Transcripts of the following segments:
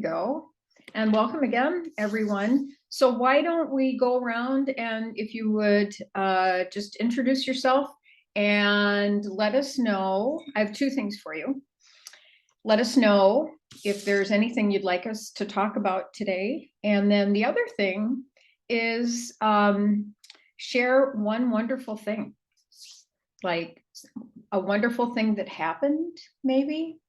go. And welcome again, everyone. So why don't we go around and if you would just introduce yourself and let us know. I have two things for you. Let us know if there's anything you'd like us to talk about today. And then the other thing is share one wonderful thing, like a wonderful thing that happened, maybe.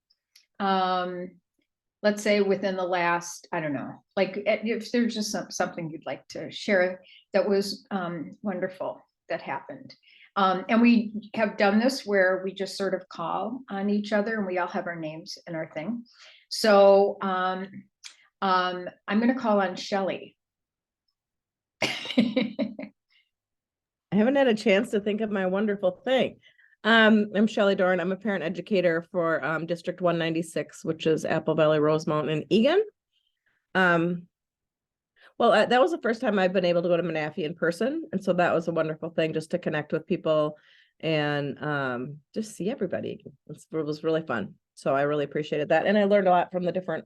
Let's say within the last, I don't know, like if there's just something you'd like to share that was wonderful that happened. And we have done this where we just sort of call on each other and we all have our names in our thing. So I'm going to call on Shelley. I haven't had a chance to think of my wonderful thing. I'm Shelley Dorn. I'm a parent educator for District 196, which is Apple Valley, Rosemount, and Egan. Well, that was the first time I've been able to go to MNAFEE in person. And so that was a wonderful thing, just to connect with people and just see everybody. It was really fun. So I really appreciated that. And I learned a lot from the different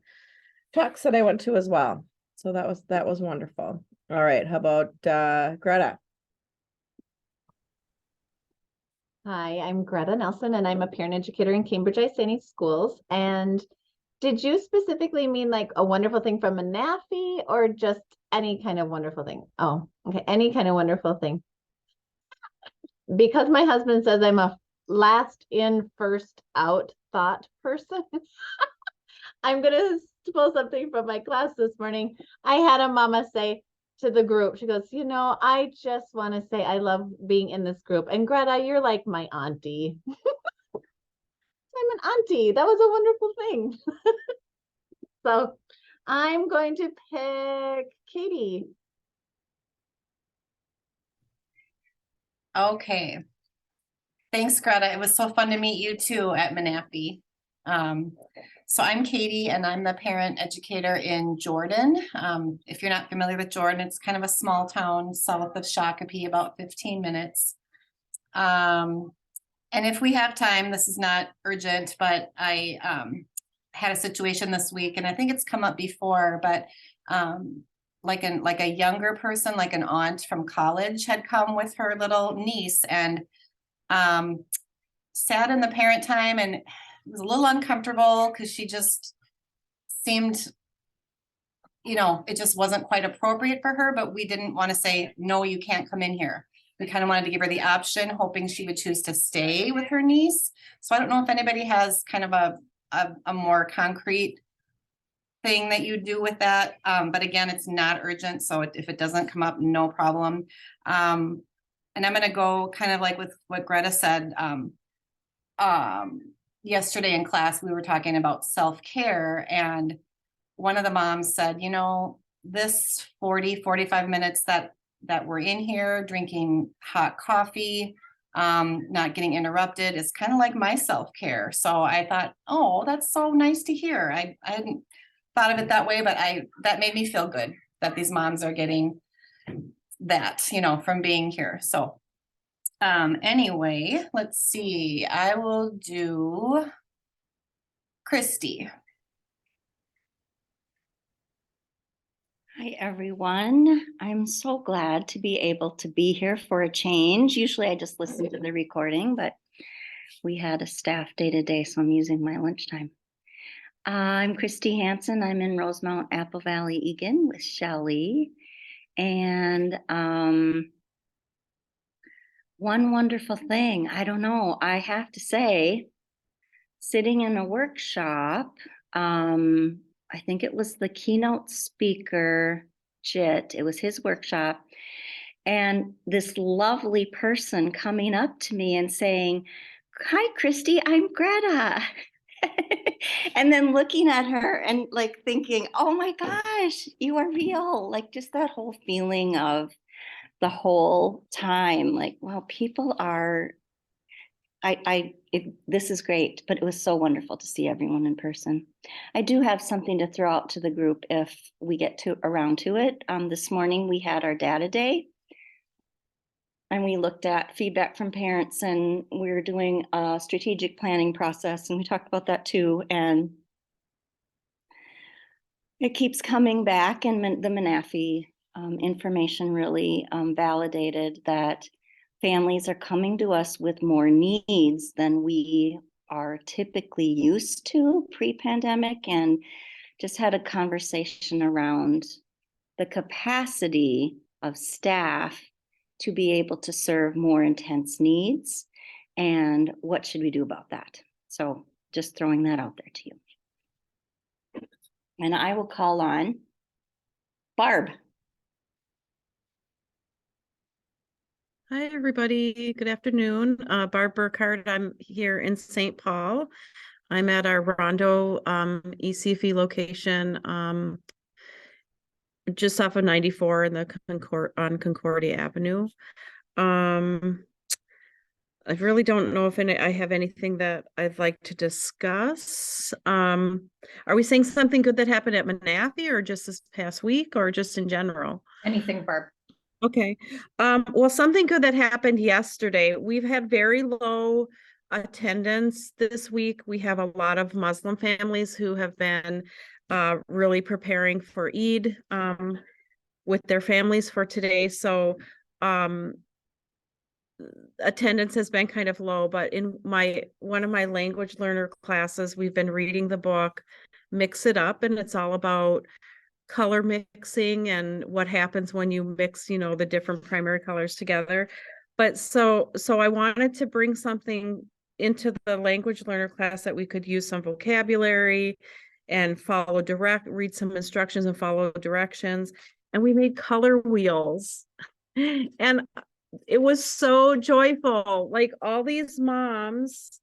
talks that I went to as well. So that was wonderful. All right. How about Greta? Hi, I'm Greta Nelson, and I'm a parent educator in Cambridge ISANI schools. And did you specifically mean like a wonderful thing from MNAFEE or just any kind of wonderful thing? Oh, okay, any kind of wonderful thing. Because my husband says I'm a last in, first out thought person. I'm going to pull something from my class this morning. I had a mama say to the group, she goes, you know, I just want to say I love being in this group. And Greta, you're like my auntie. I'm an auntie. That was a wonderful thing. So I'm going to pick Katie. Okay. Thanks, Greta. It was so fun to meet you too at MNAFEE. So I'm Katie and I'm the parent educator in Jordan. If you're not familiar with Jordan, it's kind of a small town south of Shakopee, about 15 minutes. And if we have time, this is not urgent, but I had a situation this week and I think it's come up before, but like a younger person, like an aunt from college had come with her little niece and sat in the parent time, and it was a little uncomfortable because she just seemed, you know, it just wasn't quite appropriate for her, but we didn't want to say, no, you can't come in here. We kind of wanted to give her the option, hoping she would choose to stay with her niece. So I don't know if anybody has kind of a more concrete thing that you do with that. But again, it's not urgent. So if it doesn't come up, no problem. And I'm going to go kind of like with what Greta said. Yesterday in class, we were talking about self-care, and one of the moms said, you know, this 45 minutes that we're in here drinking hot coffee, not getting interrupted is kind of like my self-care. So I thought, oh, that's so nice to hear. I hadn't thought of it that way, but that made me feel good that these moms are getting that, you know, from being here. So anyway, let's see. I will do Christy. Hi, everyone. I'm so glad to be able to be here for a change. Usually I just listen to the recording, but we had a staff day today, so I'm using my lunchtime. I'm Christy Hansen. I'm in Rosemount, Apple Valley, Egan with Shelley. And one wonderful thing, I don't know, I have to say, sitting in a workshop, I think it was the keynote speaker, Jit, it was his workshop, and this lovely person coming up to me and saying, hi, Christy, I'm Greta. And then looking at her and like thinking, oh my gosh, you are real. Like just that whole feeling of the whole time, like, wow, people are, this is great, but it was so wonderful to see everyone in person. I do have something to throw out to the group if we get around to it. This morning we had our data day and we looked at feedback from parents, and we were doing a strategic planning process, and we talked about that too. And It keeps coming back, and the MNAFEE information really validated that families are coming to us with more needs than we are typically used to pre-pandemic, and just had a conversation around the capacity of staff to be able to serve more intense needs, and what should we do about that. So just throwing that out there to you. And I will call on Barb. Hi, everybody. Good afternoon. Barb Burkhardt. I'm here in St. Paul. I'm at our Rondo ECFE location just off of 94 in the on Concordia Avenue. I really don't know if I have anything that I'd like to discuss. Are we saying something good that happened at MNAFEE or just this past week or just in general? Anything, Barb? Okay. Well, something good that happened yesterday. We've had very low attendance this week. We have a lot of Muslim families who have been really preparing for Eid with their families for today. So attendance has been kind of low, but in one of my language learner classes, we've been reading the book Mix It Up, and it's all about color mixing and what happens when you mix, the different primary colors together. But so I wanted to bring something into the language learner class that we could use some vocabulary and read some instructions and follow directions. And we made color wheels. And it was so joyful. Like all these moms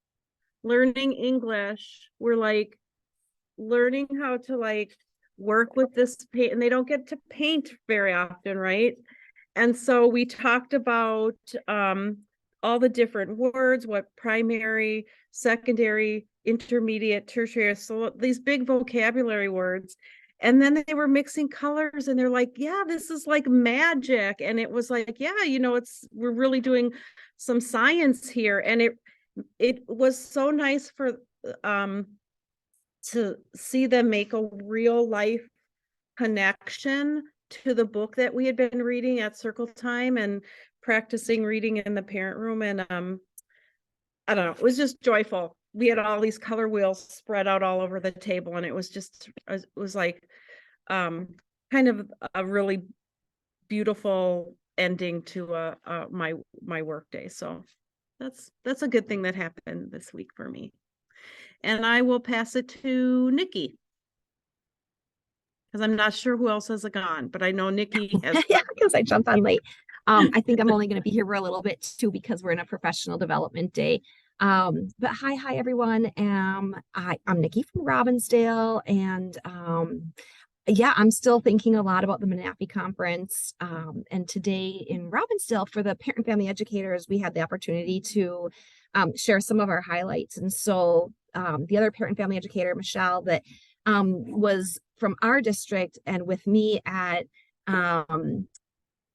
learning English were like learning how to work with this paint, and they don't get to paint very often, right? And so we talked about all the different words, what primary, secondary, intermediate, tertiary, so these big vocabulary words. And then they were mixing colors and they're like, yeah, this is like magic. And it was like, yeah, we're really doing some science here. And it was so nice for to see them make a real life connection to the book that we had been reading at circle time and practicing reading in the parent room. And I don't know, it was just joyful. We had all these color wheels spread out all over the table, and it was like kind of a really beautiful ending to my work day. So that's a good thing that happened this week for me. And I will pass it to Nikki, because I'm not sure who else has gone, but I know Nikki has. Yeah, because I jumped on late. I think I'm only going to be here for a little bit too, because we're in a professional development day. But hi everyone. I'm Nikki from Robbinsdale, and yeah, I'm still thinking a lot about the MNAFEE conference. And today in Robbinsdale, for the parent family educators, we had the opportunity to share some of our highlights. And so the other parent family educator, Michelle, that was from our district and with me at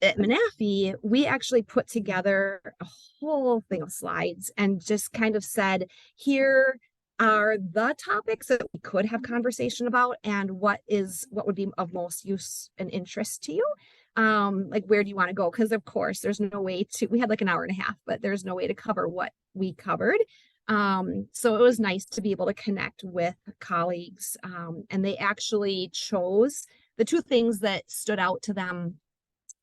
MNAFEE, we actually put together a whole thing of slides and just kind of said, here are the topics that we could have conversation about, and what would be of most use and interest to you. Like, where do you want to go? Because of course there's no way we had like an hour and a half, but there's no way to cover what we covered. So it was nice to be able to connect with colleagues, and they actually chose the two things that stood out to them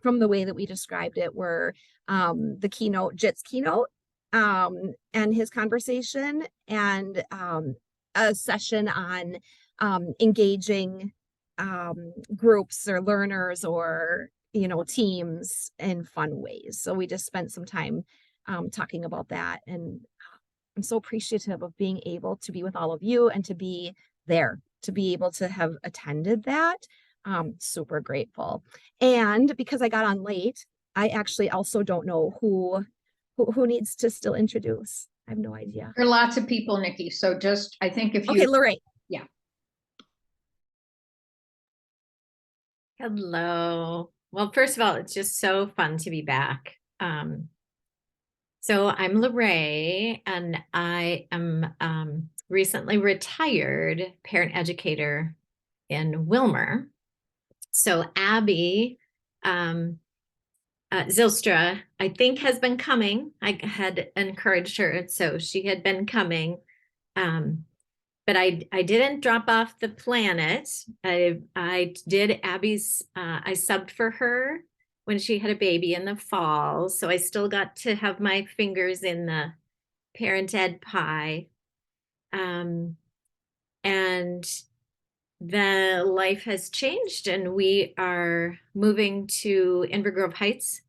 from the way that we described it were the keynote, Jit's keynote, and his conversation, and a session on engaging groups or learners or teams in fun ways. So we just spent some time talking about that, and I'm so appreciative of being able to be with all of you and to be there, to be able to have attended that. Super grateful. And because I got on late, I actually also don't know who needs to still introduce. I have no idea. There are lots of people, Nikki. So just, I think if you. Okay, Lorraine. Yeah. Hello. Well, first of all, it's just so fun to be back. So I'm Lorraine, and I am recently retired parent educator in Wilmer. So Abby Zylstra, I think, has been coming. I had encouraged her, so she had been coming. But I didn't drop off the planet. I did Abby's, I subbed for her when she had a baby in the fall. So I still got to have my fingers in the parent ed pie. And the life has changed, and we are moving to Inver Grove Heights.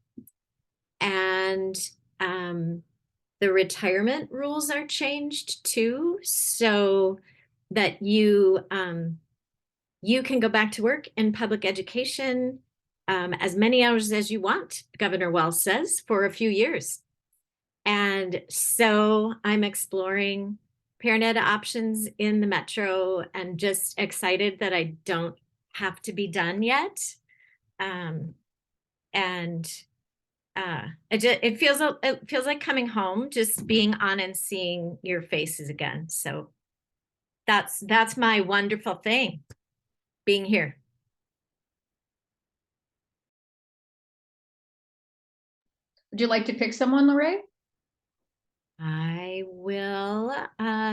And the retirement rules are changed too, so that you can go back to work in public education as many hours as you want, Governor Wells says, for a few years. And so I'm exploring parent ed options in the metro and just excited that I don't have to be done yet. It feels like coming home, just being on and seeing your faces again. So that's my wonderful thing, being here. Would you like to pick someone, Lorraine? I will.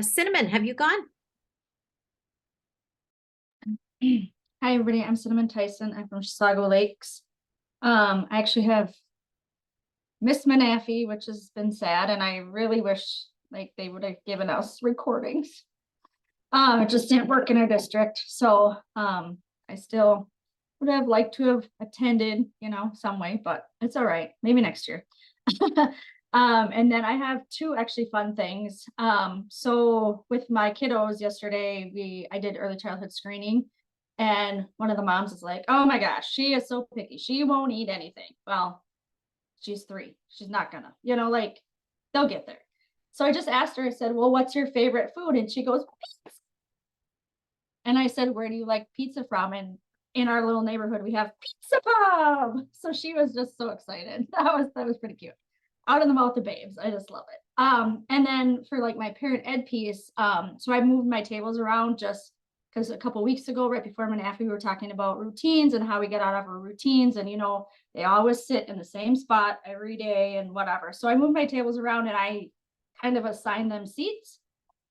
Cinnamon, have you gone? Hi, everybody. I'm Cinnamon Tyson. I'm from Chisago Lakes. I actually have missed MNAFEE, which has been sad, and I really wish like they would have given us recordings. It just didn't work in our district, so I still would have liked to have attended, you know, some way, but it's all right. Maybe next year. And then I have two actually fun things. So with my kiddos yesterday, I did early childhood screening, and one of the moms is like, oh my gosh, she is so picky. She won't eat anything. Well, she's 3. She's not gonna, you know, like they'll get there. So I just asked her, I said, well, what's your favorite food? And she goes, pizza. And I said, where do you like pizza from? And in our little neighborhood, we have Pizza Pub. So she was just so excited. That was pretty cute. Out of the mouth of babes. I just love it. And then for like my parent ed piece, so I moved my tables around just because a couple weeks ago, right before MNAFEE, we were talking about routines and how we get out of our routines. And, you know, they always sit in the same spot every day and whatever. So I moved my tables around and I kind of assigned them seats.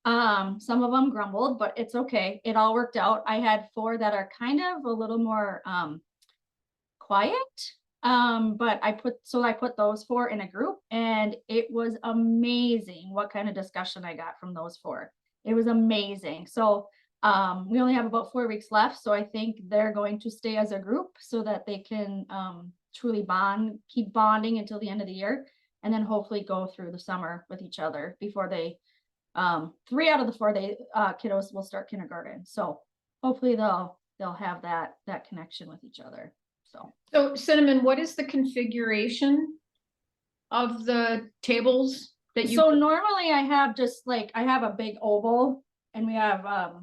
Some of them grumbled, but it's okay. It all worked out. I had 4 that are kind of a little more quiet. But I put those 4 in a group, and it was amazing what kind of discussion I got from those 4. It was amazing. So we only have about 4 weeks left. So I think they're going to stay as a group so that they can truly keep bonding until the end of the year, and then hopefully go through the summer with each other before they 3 out of the 4 kiddos will start kindergarten. So hopefully they'll have that connection with each other. So Cinnamon, what is the configuration of the tables that you? So normally I have a big oval, and we have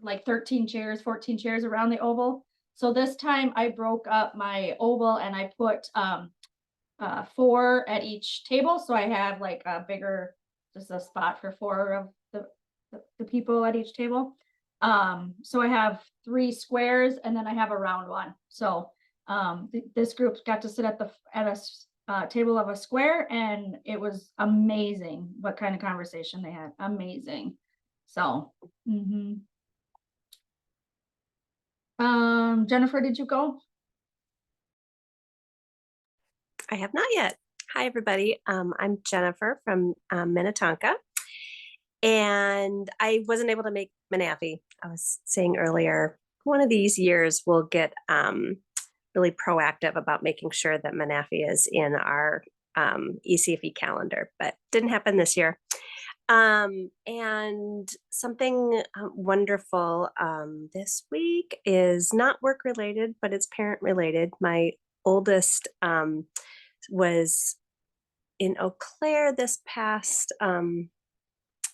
like 13 chairs, 14 chairs around the oval. So this time I broke up my oval and I put 4 at each table. So I have like a bigger, just a spot for 4 of the people at each table. So I have 3 squares, and then I have a round one. So this group got to sit at a table of a square, and it was amazing what kind of conversation they had. Amazing. So Jennifer, did you go? I have not yet. Hi, everybody. I'm Jennifer from Minnetonka, and I wasn't able to make MNAFEE. I was saying earlier, one of these years we'll get really proactive about making sure that MNAFEE is in our ECFE calendar, but didn't happen this year. And something wonderful this week is not work related, but it's parent related. My oldest was in Eau Claire this past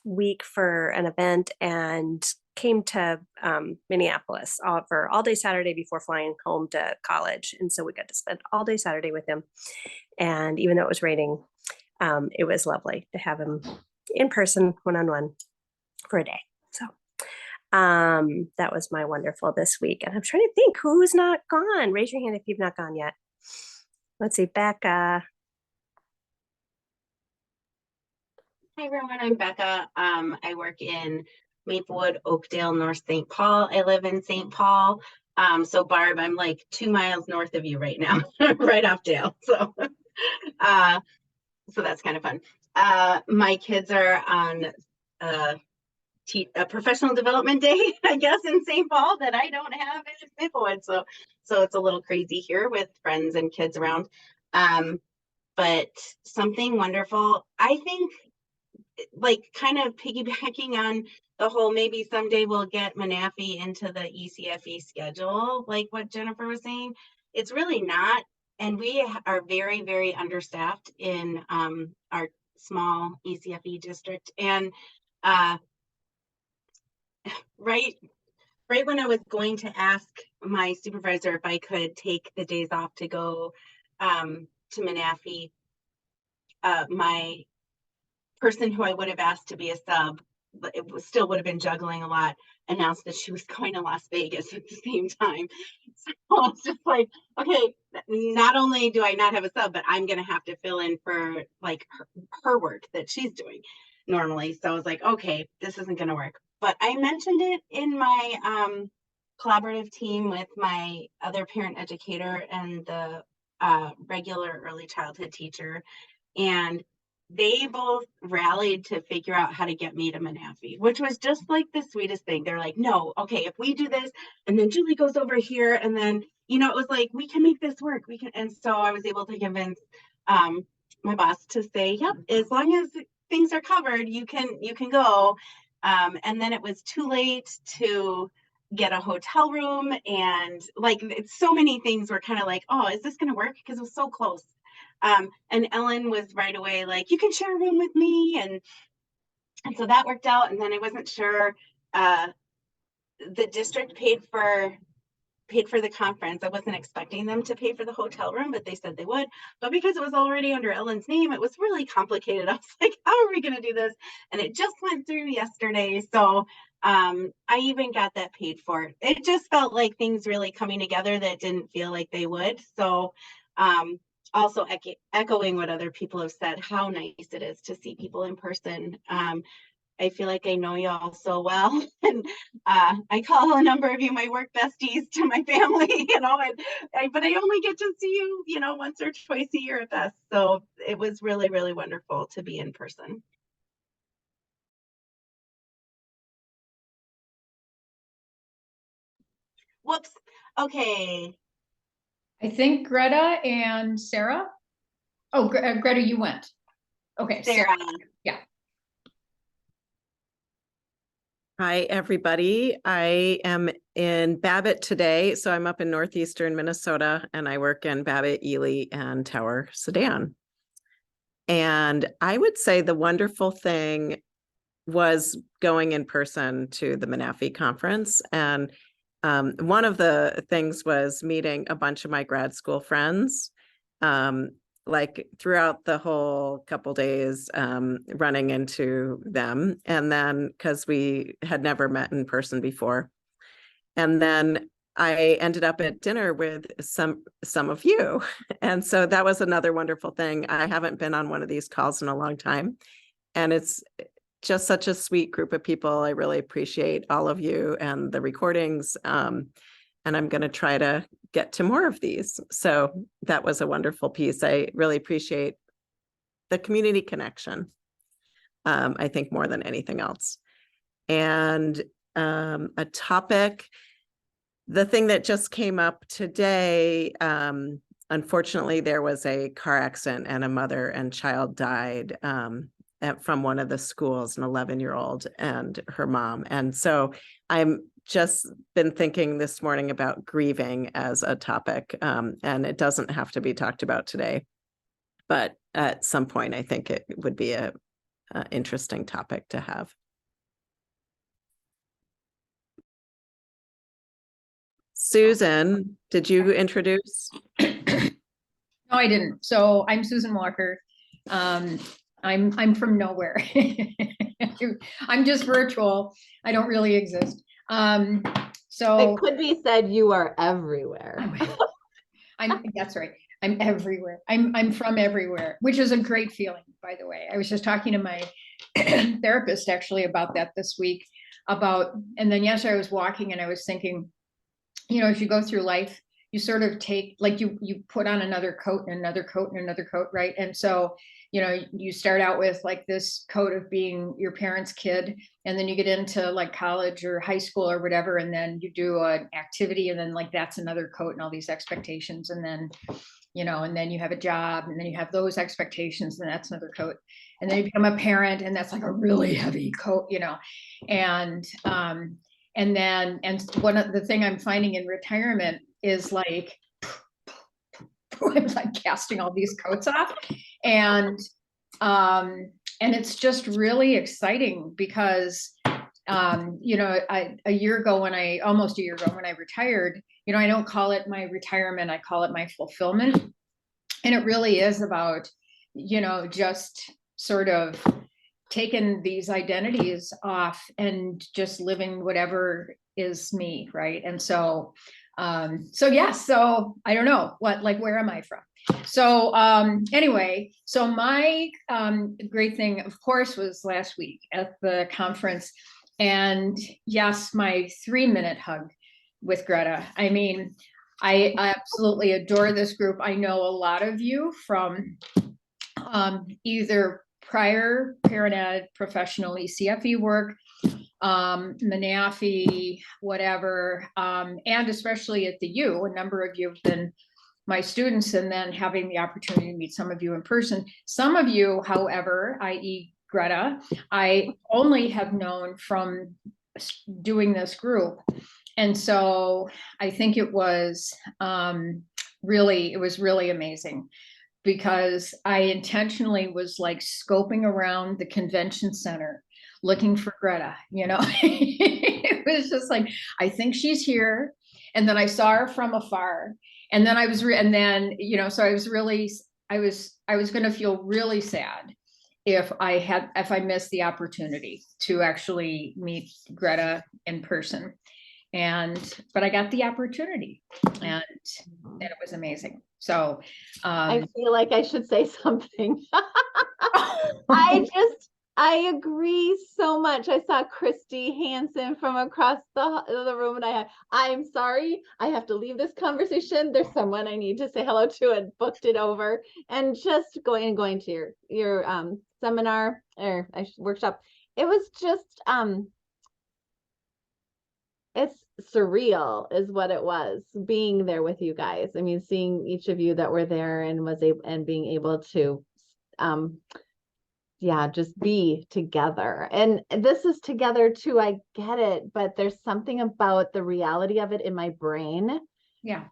week for an event, and came to Minneapolis for all day Saturday before flying home to college. And so we got to spend all day Saturday with him. And even though it was raining, it was lovely to have him in person, one-on-one for a day. So That was my wonderful this week. And I'm trying to think who's not gone. Raise your hand if you've not gone yet. Let's see, Becca. Hi everyone, I'm Becca. I work in Maplewood, Oakdale, North St. Paul. I live in St. Paul. So Barb, I'm like 2 miles north of you right now, right off Dale. So that's kind of fun. My kids are on a professional development day, I guess, in St. Paul that I don't have in Maplewood. So it's a little crazy here with friends and kids around. But something wonderful, I think, like kind of piggybacking on the whole, maybe someday we'll get MNAFEE into the ECFE schedule, like what Jennifer was saying. It's really not. And we are very, very understaffed in our small ECFE district. And right when I was going to ask my supervisor if I could take the days off to go to MNAFEE, my person who I would have asked to be a sub, but it was still would have been juggling a lot, announced that she was going to Las Vegas at the same time. So it's just like, okay, not only do I not have a sub, but I'm going to have to fill in for like her work that she's doing normally. So I was like, okay, this isn't going to work. But I mentioned it in my collaborative team with my other parent educator and the regular early childhood teacher. And they both rallied to figure out how to get me to MNAFEE, which was just like the sweetest thing. They're like, no, okay, if we do this, and then Julie goes over here, and then, you know, it was like, we can make this work. We can. And so I was able to convince my boss to say, yep, as long as things are covered, you can go. And then it was too late to get a hotel room, and like so many things were kind of like, oh, is this going to work? Because it was so close. And Ellen was right away like, you can share a room with me. And so that worked out. And then I wasn't sure, the district paid for the conference. I wasn't expecting them to pay for the hotel room, but they said they would. But because it was already under Ellen's name, it was really complicated. I was like, how are we going to do this? And it just went through yesterday. So I even got that paid for. It just felt like things really coming together that didn't feel like they would. So also echoing what other people have said, how nice it is to see people in person. I feel like I know you all so well, and I call a number of you my work besties to my family, you know, but I only get to see you, you know, once or twice a year at best. So it was really, really wonderful to be in person. Whoops. Okay. I think Greta and Sarah. Oh, Greta, you went. Okay, Sarah. Yeah. Hi, everybody. I am in Babbitt today. So I'm up in northeastern Minnesota, and I work in Babbitt, Ely, and Tower, Sedan. And I would say the wonderful thing was going in person to the MNAFEE conference. And one of the things was meeting a bunch of my grad school friends, like throughout the whole couple days, running into them. And then because we had never met in person before. And then I ended up at dinner with some of you. And so that was another wonderful thing. I haven't been on one of these calls in a long time. And it's just such a sweet group of people. I really appreciate all of you and the recordings. And I'm going to try to get to more of these. So that was a wonderful piece. I really appreciate the community connection, I think, more than anything else. And a topic, the thing that just came up today, unfortunately, there was a car accident and a mother and child died from one of the schools, an 11-year-old and her mom. And so I'm just been thinking this morning about grieving as a topic, and it doesn't have to be talked about today, but at some point, I think it would be a interesting topic to have. Susan, did you introduce? No, I didn't. So I'm Susan Walker. I'm from nowhere. I'm just virtual. I don't really exist. So It could be said you are everywhere. that's right. I'm everywhere. I'm from everywhere, which is a great feeling, by the way. I was just talking to my therapist actually about that this week and then yesterday I was walking and I was thinking, as you go through life, you sort of take, like you put on another coat and another coat and another coat, right? And so, you start out with like this coat of being your parents' kid, and then you get into like college or high school or whatever, and then you do an activity, and then like that's another coat and all these expectations, and then and then you have a job, and then you have those expectations, and that's another coat, and then you become a parent, and that's like a really heavy coat, and one of the thing I'm finding in retirement is like I'm like casting all these coats off, and it's just really exciting because almost a year ago when I retired, I don't call it my retirement, I call it my fulfillment. And it really is about, just sort of taking these identities off and just living whatever is me, right? And so I don't know where am I from? So anyway, so my great thing, of course, was last week at the conference. And yes, my 3-minute hug with Greta. I mean, I absolutely adore this group. I know a lot of you from either prior parent ed, professional ECFE work, MNAFEE, whatever, and especially at the U, a number of you have been my students, and then having the opportunity to meet some of you in person. Some of you, however, i.e. Greta, I only have known from doing this group. And so I think it was really amazing, because I intentionally was like scoping around the convention center looking for Greta, it was just like, I think she's here. And then I saw her from afar. And then I was going to feel really sad if I missed the opportunity to actually meet Greta in person. But I got the opportunity, and it was amazing. So I feel like I should say something. I agree so much. I saw Christy Hansen from across the room, and I'm sorry, I have to leave this conversation. There's someone I need to say hello to, and booked it over. And just going to your seminar or workshop, it was just it's surreal is what it was, being there with you guys. I mean, seeing each of you that were there and being able to just be together. And this is together too, I get it, but there's something about the reality of it in my brain. Yeah.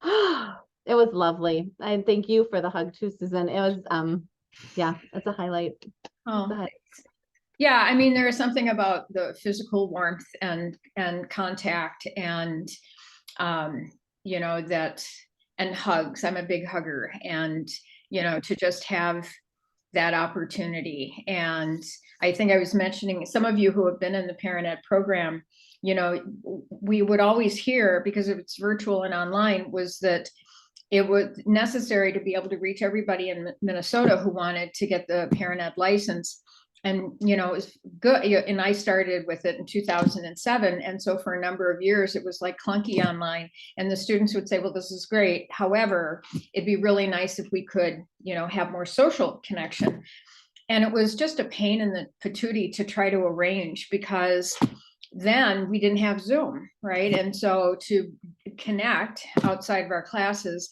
It was lovely. I thank you for the hug too, Susan. It was it's a highlight. Oh, yeah, I mean, there is something about the physical warmth and contact and that, and hugs. I'm a big hugger, and to just have that opportunity. And I think I was mentioning, some of you who have been in the parent ed program, we would always hear, because it's virtual and online, was that it was necessary to be able to reach everybody in Minnesota who wanted to get the parent ed license. And, it was good. And I started with it in 2007. And so for a number of years, it was like clunky online, and the students would say, well, this is great. However, it'd be really nice if we could, have more social connection. And it was just a pain in the patootie to try to arrange, because then we didn't have Zoom, right? And so to connect outside of our classes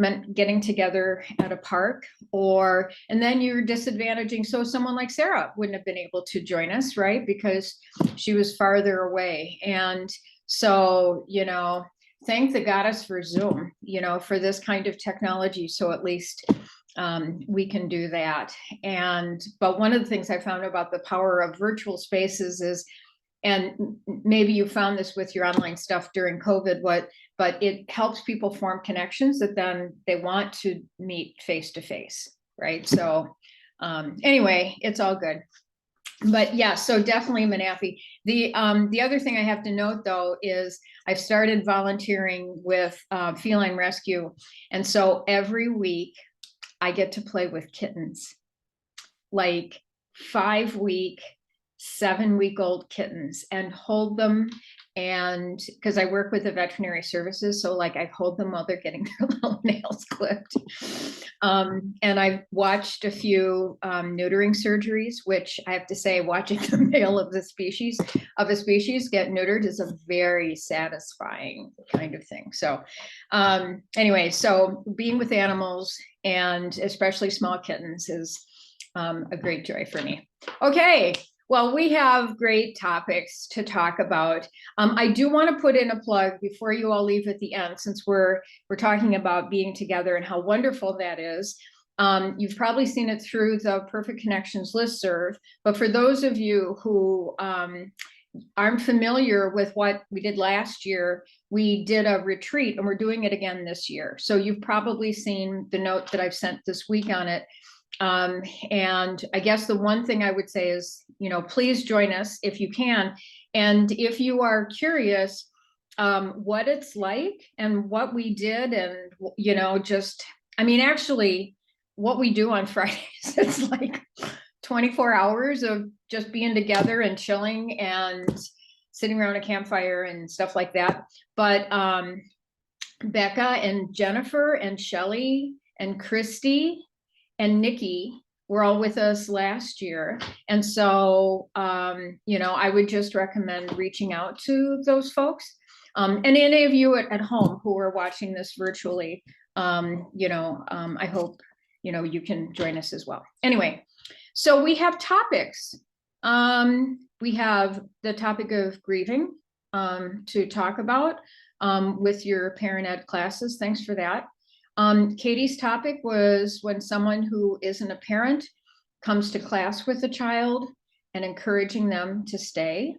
meant getting together at a park, and then you're disadvantaging. So someone like Sarah wouldn't have been able to join us, right? Because she was farther away. And so, thank the goddess for Zoom, for this kind of technology. So at least we can do that. But one of the things I found about the power of virtual spaces is, and maybe you found this with your online stuff during COVID, but it helps people form connections that then they want to meet face to face, right? So anyway, it's all good. But yeah, so definitely MNAFEE. The other thing I have to note though is I've started volunteering with feline rescue, and so every week I get to play with kittens, like 5-week, 7-week-old kittens, and hold them. And because I work with the veterinary services, so like I hold them while they're getting their little nails clipped. And I've watched a few neutering surgeries, which I have to say, watching the male of a species get neutered is a very satisfying kind of thing. So anyway, so being with animals, and especially small kittens, is a great joy for me. Okay, well, we have great topics to talk about. I do want to put in a plug before you all leave at the end, since we're talking about being together and how wonderful that is. You've probably seen it through the Perfect Connections listserv, but for those of you who aren't familiar with what we did last year, we did a retreat and we're doing it again this year. So you've probably seen the note that I've sent this week on it. And I guess the one thing I would say is, please join us if you can. And if you are curious what it's like and what we did, and, actually what we do on Fridays, it's like 24 hours of just being together and chilling and sitting around a campfire and stuff like that. But Becca and Jennifer and Shelly and Christy and Nikki were all with us last year. And so, I would just recommend reaching out to those folks. And any of you at home who are watching this virtually, I hope, you can join us as well. Anyway, so we have topics. We have the topic of grieving to talk about with your parent ed classes. Thanks for that. Katie's topic was when someone who isn't a parent comes to class with a child and encouraging them to stay.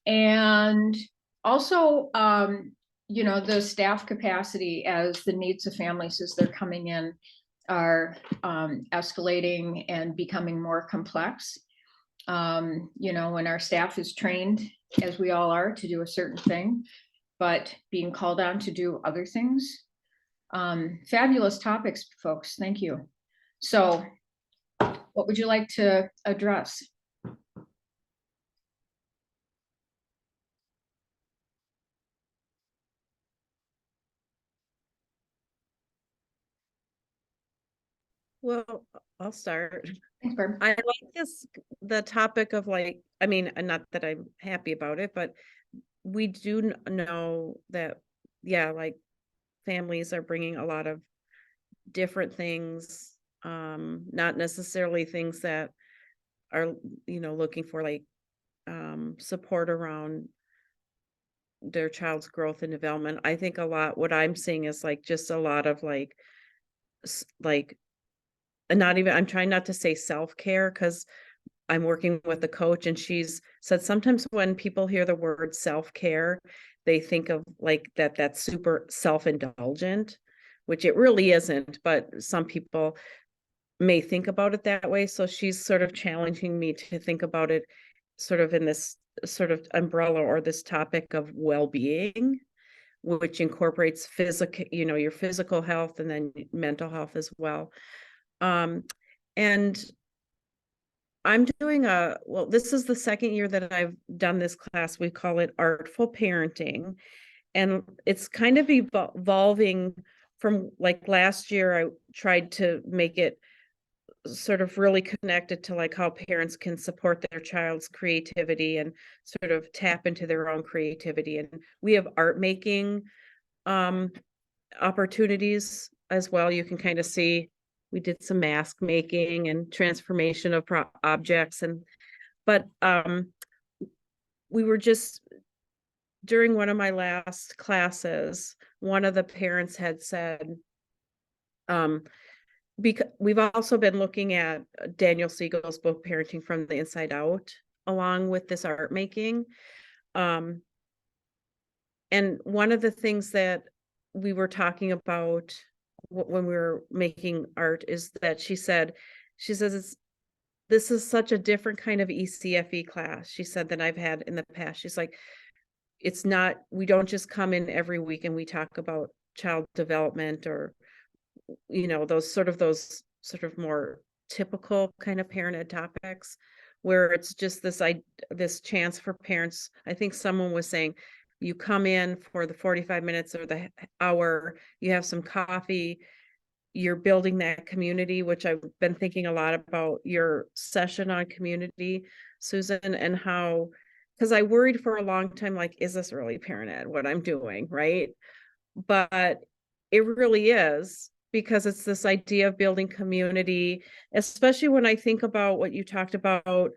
And also, the staff capacity as the needs of families as they're coming in are escalating and becoming more complex. When our staff is trained, as we all are, to do a certain thing, but being called on to do other things. Fabulous topics, folks. Thank you. So what would you like to address? Well, I'll start. Thanks, Barb. I like the topic of not that I'm happy about it, but we do know that, families are bringing a lot of different things, not necessarily things that are, looking for support around their child's growth and development. I think what I'm seeing is just a lot of and not even, I'm trying not to say self-care, because I'm working with a coach and she's said sometimes when people hear the word self-care, they think of that's super self-indulgent, which it really isn't, but some people may think about it that way. So she's sort of challenging me to think about it sort of in this sort of umbrella or this topic of well-being, which incorporates your physical health and then mental health as well. And I'm doing this is the second year that I've done this class. We call it Artful Parenting. And it's kind of evolving from last year. I tried to make it sort of really connected to how parents can support their child's creativity and sort of tap into their own creativity. And we have art making opportunities as well. You can kind of see we did some mask making and transformation of objects. But we were just, during one of my last classes, one of the parents had said, because we've also been looking at Daniel Siegel's book, Parenting from the Inside Out, along with this art making. And one of the things that we were talking about when we were making art is that she says this is such a different kind of ECFE class, she said, than I've had in the past. She's like, it's not, we don't just come in every week and we talk about child development or, those sort of more typical kind of parent ed topics, where it's just this chance for parents. I think someone was saying, you come in for the 45 minutes or the hour, you have some coffee, you're building that community, which I've been thinking a lot about your session on community, Susan, and how, because I worried for a long time, like, is this really parent ed, what I'm doing, right? But it really is, because it's this idea of building community, especially when I think about what you talked about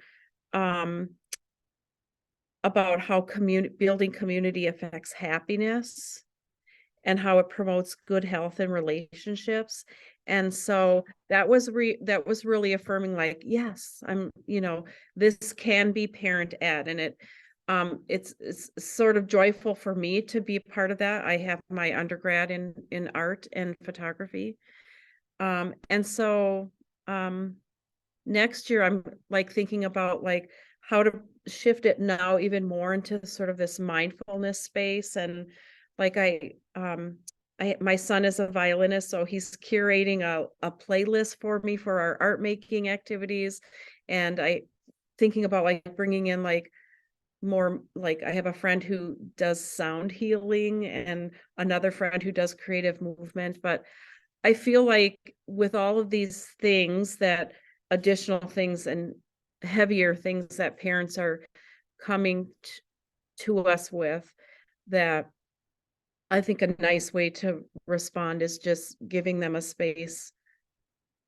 how building community affects happiness and how it promotes good health and relationships. And so that was really affirming, like, yes, this can be parent ed. And it's sort of joyful for me to be a part of that. I have my undergrad in art and photography. And so next year I'm like thinking about like how to shift it now even more into sort of this mindfulness space. And like my son is a violinist, so he's curating a playlist for me for our art making activities. And I thinking about like bringing in like more, like I have a friend who does sound healing and another friend who does creative movement. But I feel like with all of these things, that additional things and heavier things that parents are coming to us with, that I think a nice way to respond is just giving them a space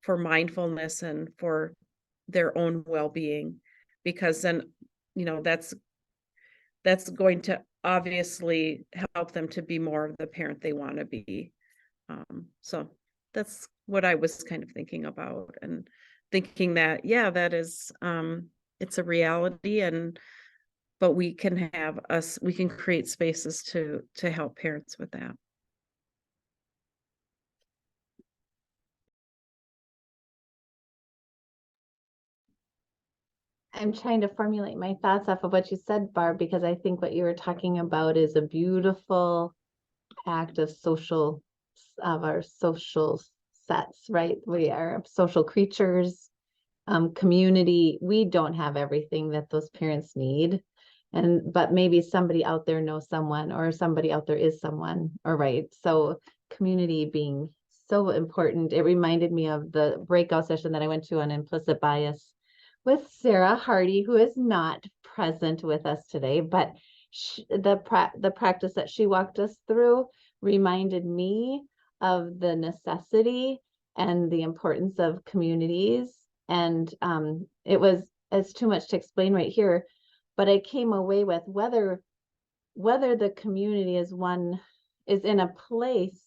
for mindfulness and for their own well-being, because then, that's going to obviously help them to be more of the parent they want to be. So that's what I was kind of thinking about, and thinking that, yeah, that is, it's a reality, but we can create spaces to help parents with that. I'm trying to formulate my thoughts off of what you said, Barb, because I think what you were talking about is a beautiful act of our social sets, right? We are social creatures, community. We don't have everything that those parents need. But maybe somebody out there knows someone, or somebody out there is someone, or right. So community being so important. It reminded me of the breakout session that I went to on implicit bias with Sarah Hardy, who is not present with us today, but the practice that she walked us through reminded me of the necessity and the importance of communities. And it's too much to explain right here, but I came away with whether the community is in a place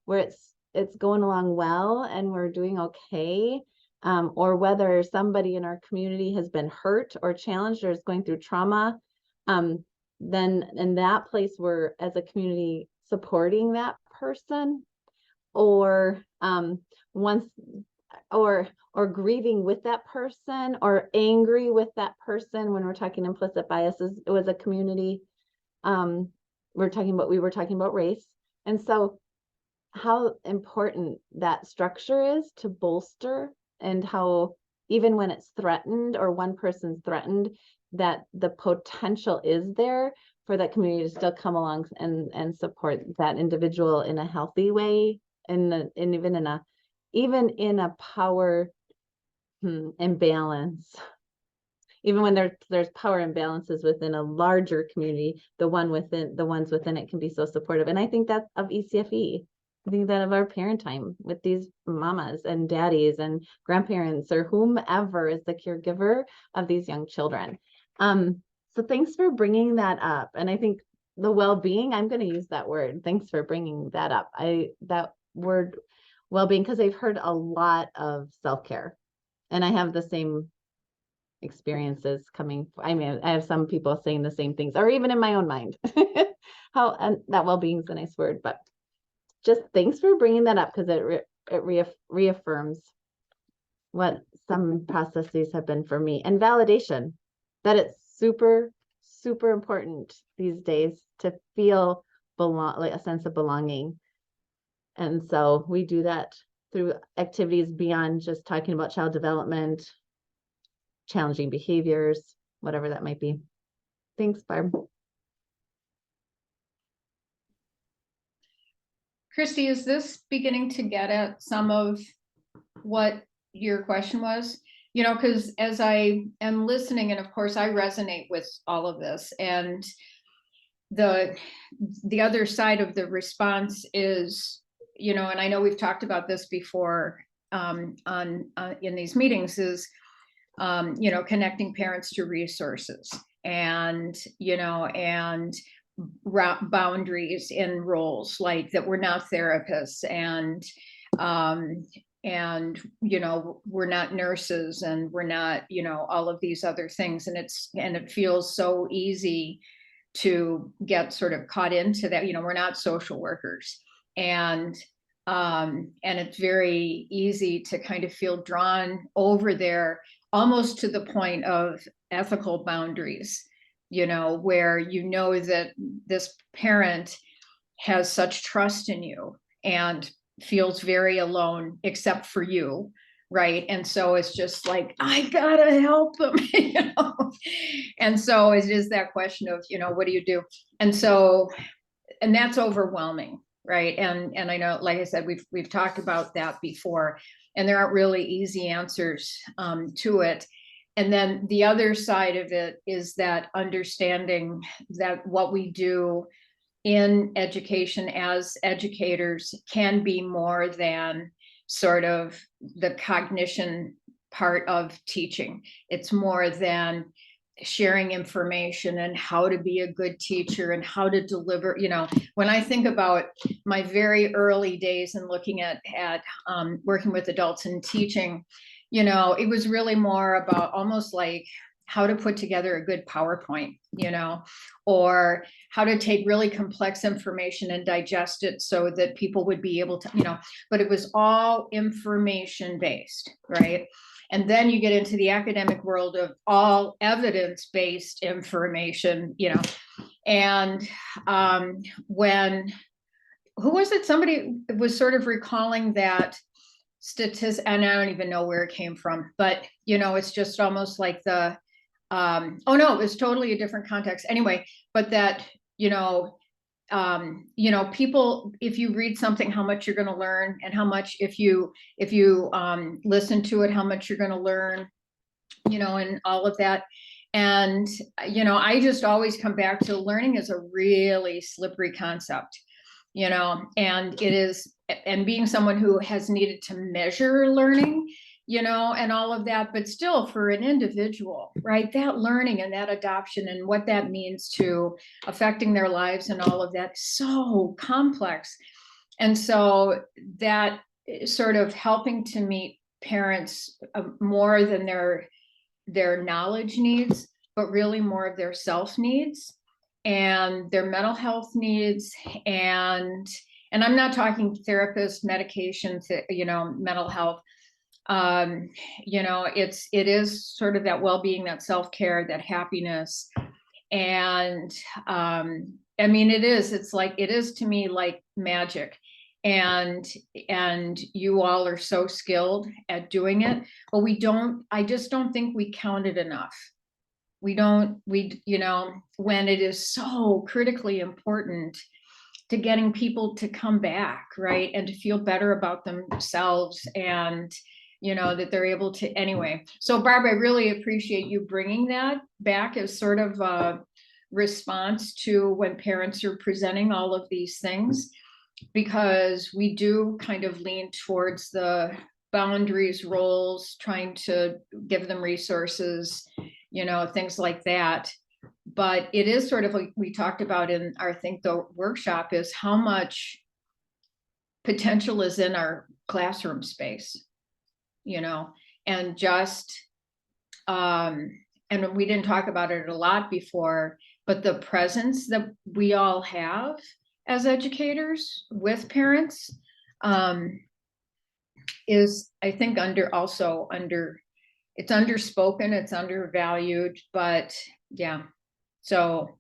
where it's going along well and we're doing okay, or whether somebody in our community has been hurt or challenged or is going through trauma, then in that place we're, as a community, supporting that person, or or grieving with that person, or angry with that person. When we're talking implicit biases, it was a community. We were talking about race. And so how important that structure is to bolster, and how even when it's threatened or one person's threatened, that the potential is there for that community to still come along and support that individual in a healthy way, and even in a power imbalance. Even when there's power imbalances within a larger community, the ones within it can be so supportive. And I think that's of ECFE. I think that of our parent time with these mamas and daddies and grandparents, or whomever is the caregiver of these young children. So thanks for bringing that up. And I think the well-being, I'm going to use that word. Thanks for bringing that up. That word well-being, because I've heard a lot of self-care, and I have the same experiences coming. I mean, I have some people saying the same things, or even in my own mind. And that well-being is a nice word, but just thanks for bringing that up, because it reaffirms what some processes have been for me, and validation, that it's super, super important these days to feel like a sense of belonging. And so we do that through activities beyond just talking about child development, challenging behaviors, whatever that might be. Thanks, Barb. Christy, is this beginning to get at some of what your question was? You know, because as I am listening, and of course I resonate with all of this, and the other side of the response is, you know, and I know we've talked about this before in these meetings, is you know, connecting parents to resources, and you know, and boundaries in roles, like that we're not therapists, and you know, we're not nurses, and we're not, you know, all of these other things, and it feels so easy to get sort of caught into that. You know, we're not social workers, and it's very easy to kind of feel drawn over there, almost to the point of ethical boundaries, you know, where you know that this parent has such trust in you and feels very alone except for you, right? And so it's just like, I gotta help them, you know. And so it is that question of, you know, what do you do? And so, and that's overwhelming, right? And I know, like I said, we've talked about that before, and there aren't really easy answers to it. And then the other side of it is that understanding that what we do in education as educators can be more than sort of the cognition part of teaching. It's more than sharing information and how to be a good teacher and how to deliver. You know, when I think about my very early days and looking at working with adults and teaching, you know, it was really more about almost like how to put together a good PowerPoint, you know, or how to take really complex information and digest it so that people would be able to, you know, but it was all information based, right? And then you get into the academic world of all evidence-based information, you know, and who was it? Somebody was sort of recalling that statistic, and I don't even know where it came from, but, you know, it's just almost like the, oh no, it was totally a different context anyway, but that, you know, people, if you read something, how much you're going to learn, and how much, if you listen to it, how much you're going to learn, you know, and all of that. And, you know, I just always come back to learning is a really slippery concept, you know, and it is, and being someone who has needed to measure learning, you know, and all of that, but still for an individual, right, that learning and that adoption and what that means to affecting their lives and all of that is so complex. And so that sort of helping to meet parents more than their knowledge needs, but really more of their self needs and their mental health needs. And I'm not talking therapists, medication, you know, mental health. You know, it is sort of that well-being, that self-care, that happiness. And I mean, it's like, it is to me like magic. And you all are so skilled at doing it, but I just don't think we count it enough. You know, when it is so critically important to getting people to come back, right, and to feel better about themselves, and you know, that they're able to anyway. So Barb, I really appreciate you bringing that back as sort of a response to when parents are presenting all of these things, because we do kind of lean towards the boundaries, roles, trying to give them resources, you know, things like that. But it is sort of like we talked about in our Think the workshop, is how much potential is in our classroom space, you know, and just, and we didn't talk about it a lot before, but the presence that we all have as educators with parents is, I think, also it's underspoken, it's undervalued, but yeah. So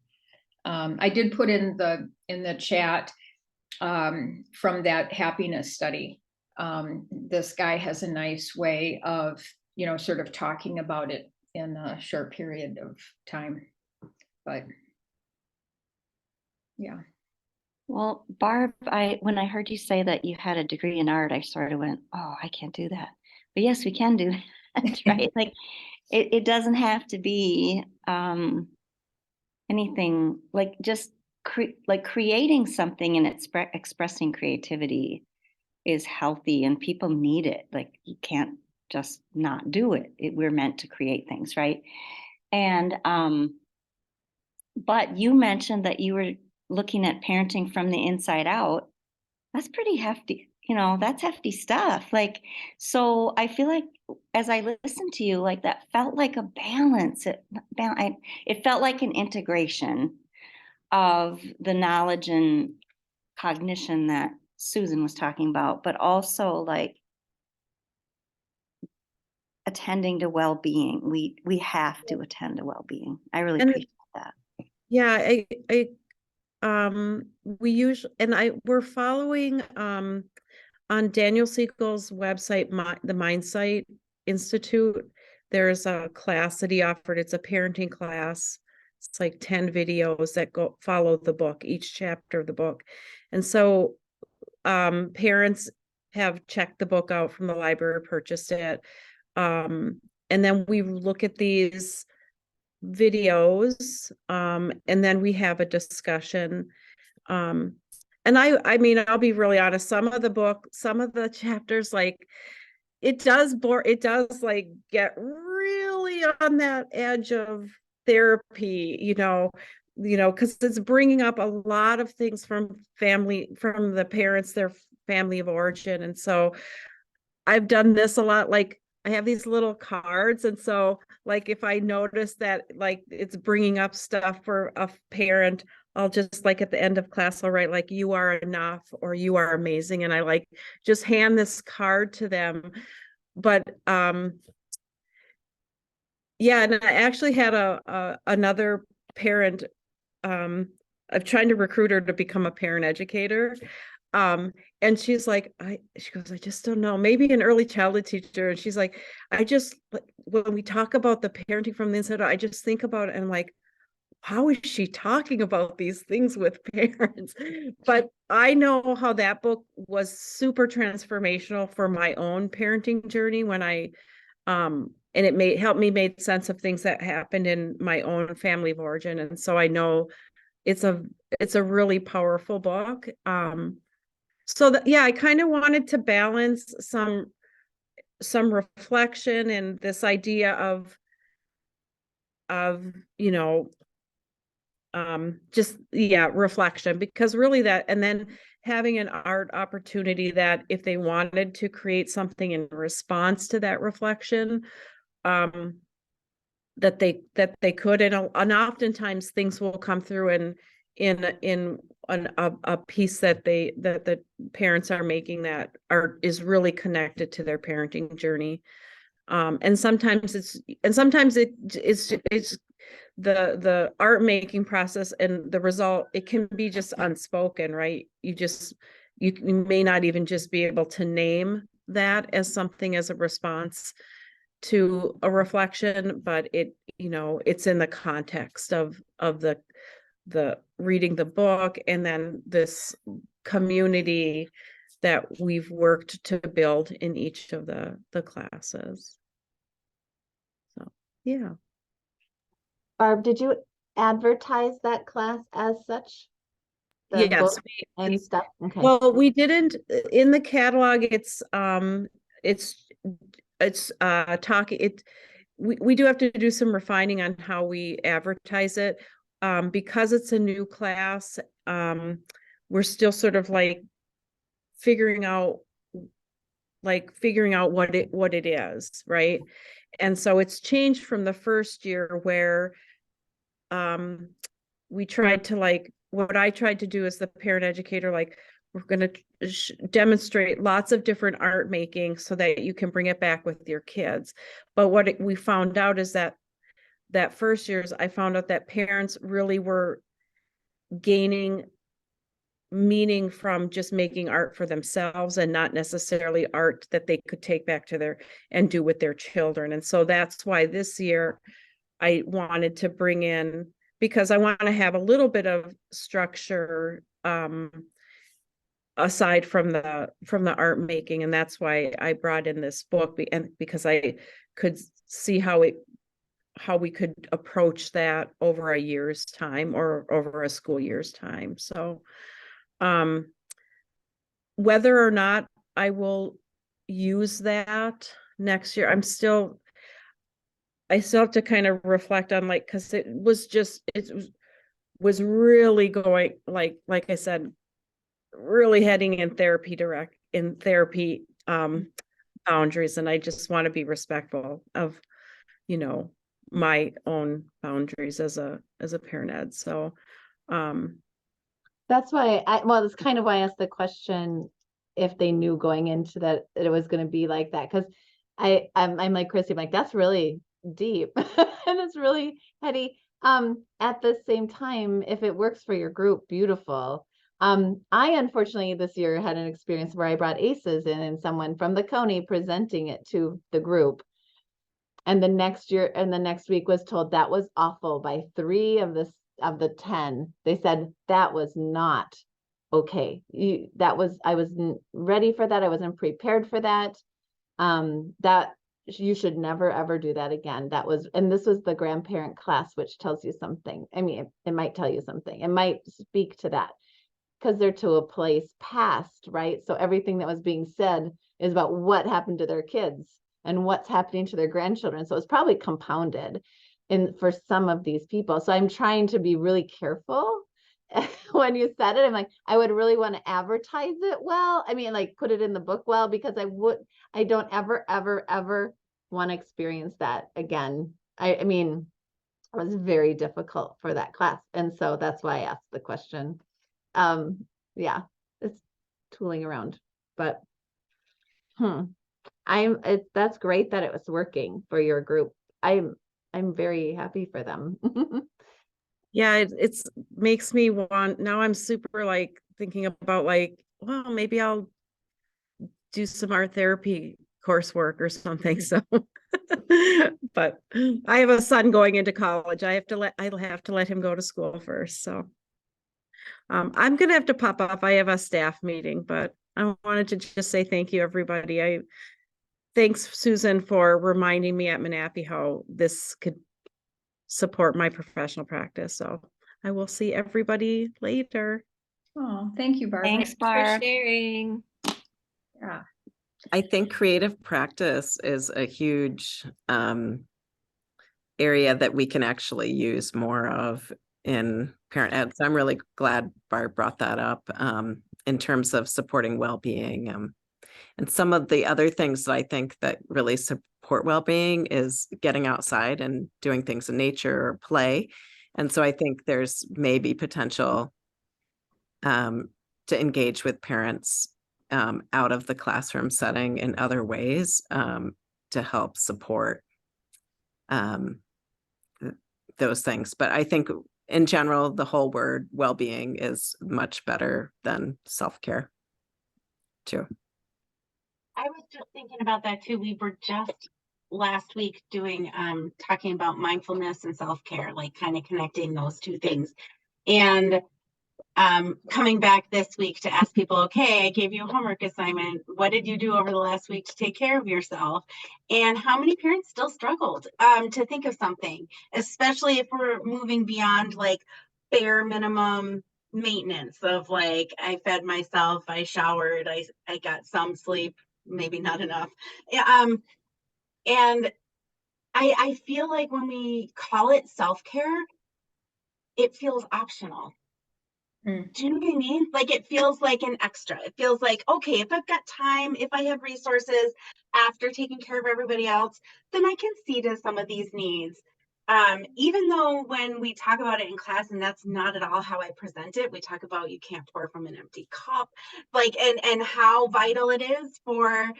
I did put in the chat from that happiness study. This guy has a nice way of, sort of talking about it in a short period of time, but yeah. Well, Barb, when I heard you say that you had a degree in art, I sort of went, oh, I can't do that. But yes, we can do that, right? Like it doesn't have to be anything like just creating something and expressing creativity is healthy and people need it. Like you can't just not do it. We're meant to create things, right? And but you mentioned that you were looking at parenting from the inside out. That's pretty hefty, that's hefty stuff. Like, so I feel like as I listened to you, like that felt like a balance. It felt like an integration of the knowledge and cognition that Susan was talking about, but also like attending to well-being. We have to attend to well-being. I really appreciate that. Yeah, we usually, we're following on Daniel Siegel's website, the Mindsight Institute. There's a class that he offered. It's a parenting class. It's like 10 videos that follow the book, each chapter of the book. And so parents have checked the book out from the library, purchased it. And then we look at these videos, and then we have a discussion. And I mean, I'll be really honest, some of the chapters, like it does like get really on that edge of therapy, because it's bringing up a lot of things from the parents, their family of origin. And so I've done this a lot. Like I have these little cards. And so like, if I notice that like it's bringing up stuff for a parent, I'll just like at the end of class, I'll write like, you are enough or you are amazing. And I like just hand this card to them. But yeah, and I actually had another parent, I'm trying to recruit her to become a parent educator. And she's like, she goes, I just don't know, maybe an early childhood teacher. And she's like, when we talk about the parenting from the inside, I just think about it and I'm like, how is she talking about these things with parents? But I know how that book was super transformational for my own parenting journey when and it helped me make sense of things that happened in my own family of origin. And so I know it's a really powerful book. So that, yeah, I kind of wanted to balance some reflection and this idea of just, yeah, reflection, because really that, and then having an art opportunity that if they wanted to create something in response to that reflection, that they could, and oftentimes things will come through in a piece that the parents are making that is really connected to their parenting journey. And sometimes it's the art making process and the result, it can be just unspoken, right? You may not even just be able to name that as something as a response to a reflection, but it's in the context of the reading the book and then this community that we've worked to build in each of the classes. So yeah. Barb, did you advertise that class as such? The Yes, book and stuff? Okay. well, we didn't in the catalog. It's talking. We do have to do some refining on how we advertise it, because it's a new class. We're still sort of like figuring out what it is, right? And so it's changed from the first year where we tried to what I tried to do as the parent educator, like we're going to demonstrate lots of different art making so that you can bring it back with your kids. But what we found out is that first years, I found out that parents really were gaining meaning from just making art for themselves and not necessarily art that they could take back to and do with their children. And so that's why this year I wanted to bring in, because I want to have a little bit of structure aside from the art making. And that's why I brought in this book, and because I could see how we could approach that over a year's time or over a school year's time. So whether or not I will use that next year, I still have to kind of reflect on, like, because it was really going, like I said, really heading in therapy boundaries. And I just want to be respectful of, my own boundaries as a parent ed. So, That's why that's kind of why I asked the question, if they knew going into that it was going to be like that. Cause I'm like Chrissy, I'm like, that's really deep and it's really heady. At the same time, if it works for your group, beautiful. I unfortunately this year had an experience where I brought ACEs in and someone from the county presenting it to the group. And the next week was told that was awful by 3 of the 10. They said that was not okay. I wasn't ready for that. I wasn't prepared for that. That you should never ever do that again. And this was the grandparent class, which tells you something. I mean, it might tell you something. It might speak to that because they're to a place past, right? So everything that was being said is about what happened to their kids and what's happening to their grandchildren. So it's probably compounded for some of these people. So I'm trying to be really careful when you said it. I'm like, I would really want to advertise it well. I mean, like put it in the book well, because I don't ever want to experience that again. I mean, it was very difficult for that class. And so that's why I asked the question. Yeah, it's tooling around, but that's great that it was working for your group. I'm very happy for them. yeah, it's makes me want, now I'm super like thinking about like, well, maybe I'll do some art therapy coursework or something. So, but I have a son going into college. I'll have to let him go to school first. So, I'm going to have to pop off. I have a staff meeting, but I wanted to just say thank you, everybody. Thanks, Susan, for reminding me at MNAFEE how this could support my professional practice. So I will see everybody later. Oh, thank you, Barb. Thanks, For Barb. sharing. Yeah. I think creative practice is a huge area that we can actually use more of in parent ed. So I'm really glad Barb brought that up in terms of supporting well-being. And some of the other things that I think that really support well-being is getting outside and doing things in nature or play. And so I think there's maybe potential to engage with parents out of the classroom setting in other ways to help support those things. But I think in general, the whole word well-being is much better than self-care too. I was just thinking about that too. We were just last week doing talking about mindfulness and self-care, like kind of connecting those two things. And coming back this week to ask people, okay, I gave you a homework assignment. What did you do over the last week to take care of yourself? And how many parents still struggled to think of something, especially if we're moving beyond like bare minimum maintenance of like, I fed myself, I showered, I got some sleep, maybe not enough. And I feel like when we call it self-care, it feels optional. Do you know what I mean? Like it feels like an extra. It feels like, okay, if I've got time, if I have resources after taking care of everybody else, then I can see to some of these needs. even though when we talk about it in class, and that's not at all how I present it, we talk about you can't pour from an empty cup, like, and how vital it is for,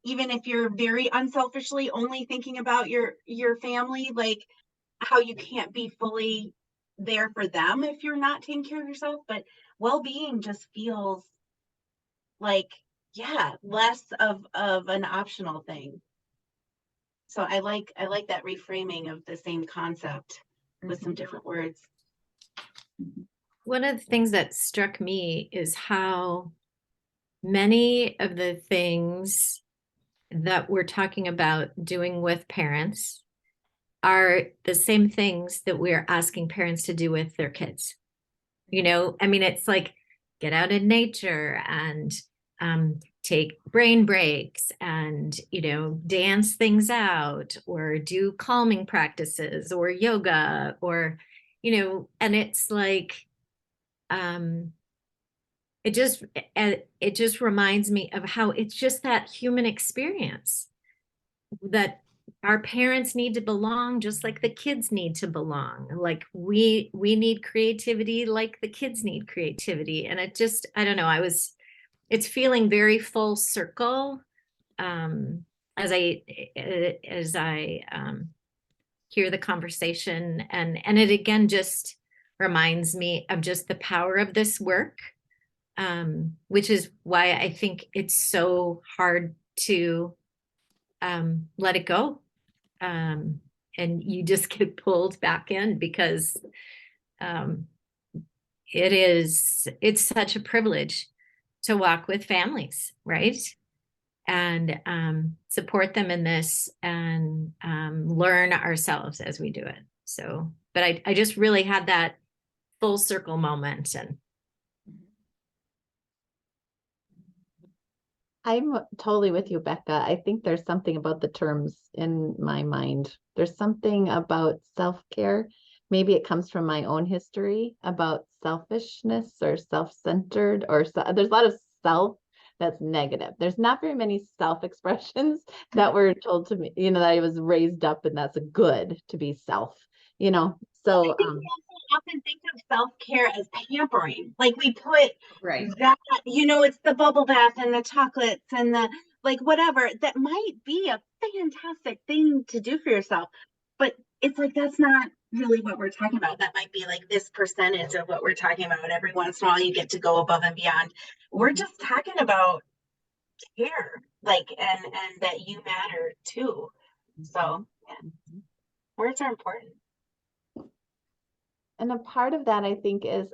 even if you're very unselfishly only thinking about your family, like how you can't be fully there for them if you're not taking care of yourself. But well-being just feels like, yeah, less of an optional thing. So I like that reframing of the same concept with some different words. One of the things that struck me is how many of the things that we're talking about doing with parents are the same things that we're asking parents to do with their kids. You know, I mean, it's like get out in nature and take brain breaks and, you know, dance things out or do calming practices or yoga or, you know, and it's like, it just reminds me of how it's just that human experience that our parents need to belong just like the kids need to belong. Like we need creativity like the kids need creativity. And it just, I don't know, it's feeling very full circle as I hear the conversation, and it again just reminds me of just the power of this work, which is why I think it's so hard to let it go. And you just get pulled back in because it's such a privilege to walk with families, right? And support them in this and learn ourselves as we do it. So, but I just really had that full circle moment. And I'm totally with you, Becca. I think there's something about the terms in my mind. There's something about self-care. Maybe it comes from my own history about selfishness or self-centered, or there's a lot of self that's negative. There's not very many self-expressions that were told to me, you know, that I was raised up and that's good to be self, you know. So I think we also often think of self-care as pampering. Like we put that, you know, it's the bubble bath and the chocolates and the like whatever. That might be a fantastic thing to do for yourself, but it's like that's not really what we're talking about. That might be like this percentage of what we're talking about. Every once in a while you get to go above and beyond. We're just talking about care, like, and that you matter too. So yeah, words are important. And a part of that, I think, is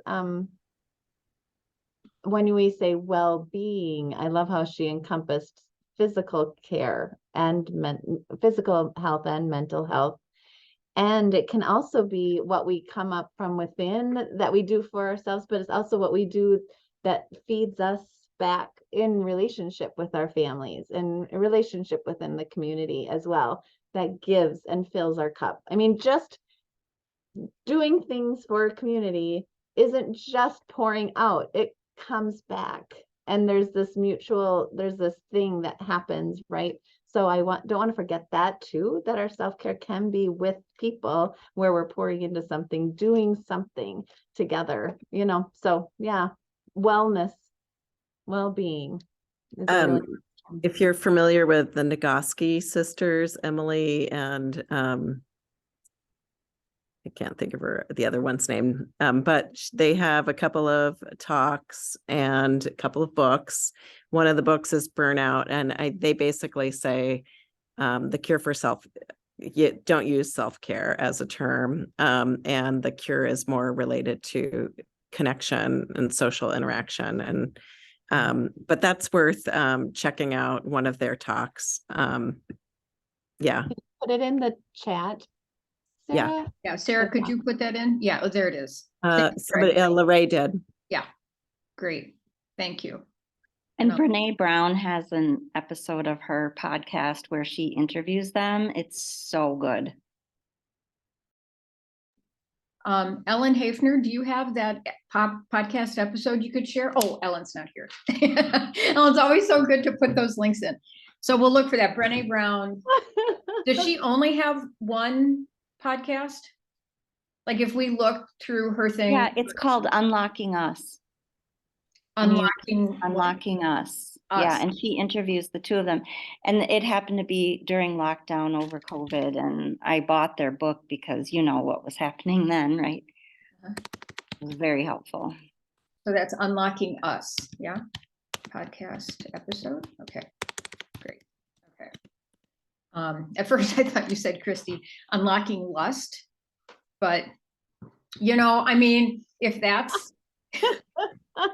when we say well-being, I love how she encompassed physical care and physical health and mental health. And it can also be what we come up from within that we do for ourselves, but it's also what we do that feeds us back in relationship with our families and relationship within the community as well, that gives and fills our cup. I mean, just doing things for a community isn't just pouring out, it comes back. And there's this thing that happens, right? So don't want to forget that too, that our self-care can be with people where we're pouring into something, doing something together, you know. So yeah, wellness, well-being. If you're familiar with the Nagoski sisters, Emily and I can't think of the other one's name, but they have a couple of talks and a couple of books. One of the books is Burnout, and they basically say the cure for you don't use self-care as a term, and the cure is more related to connection and social interaction. And but that's worth checking out one of their talks. Yeah. Put it in the chat. Sarah? Yeah, Sarah, could you put that in? Yeah, oh, there it is. Somebody, Lorraine did. Yeah, great. Thank you. And Brene Brown has an episode of her podcast where she interviews them. It's so good. Ellen Hafner, do you have that podcast episode you could share? Oh, Ellen's not here. Ellen's always so good to put those links in. So we'll look for that. Brene Brown, does she only have one podcast? Like if we look through her thing. Yeah, it's called Unlocking Us. And you- Unlocking. what? Unlocking Us. Yeah, Us. and she interviews the two of them. And it happened to be during lockdown over COVID, and I bought their book because you know what was happening then, right? Uh-huh. It was very helpful. So that's Unlocking Us, yeah? Podcast episode, okay, great, okay. At first I thought you said, Christy, Unlocking Lust, but you know, I mean, if that's,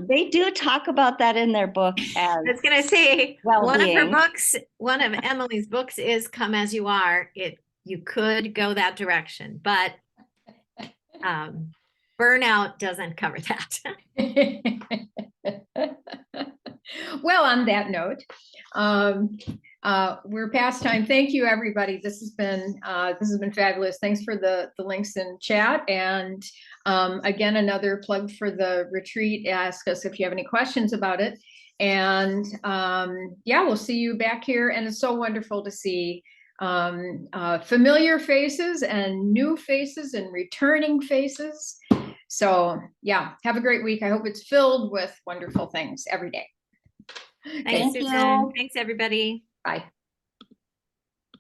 They do talk about that in their book as I was gonna say, one of her well-being. books, one of Emily's books is Come As You Are. You could go that direction, but burnout doesn't cover that. well, on that note, we're past time. Thank you, everybody. This has been fabulous. Thanks for the links in chat. And again, another plug for the retreat. Ask us if you have any questions about it. And yeah, we'll see you back here. And it's so wonderful to see familiar faces and new faces and returning faces. So yeah, have a great week. I hope it's filled with wonderful things every day. Thanks, Thank Susan. you. Thanks, everybody. Bye.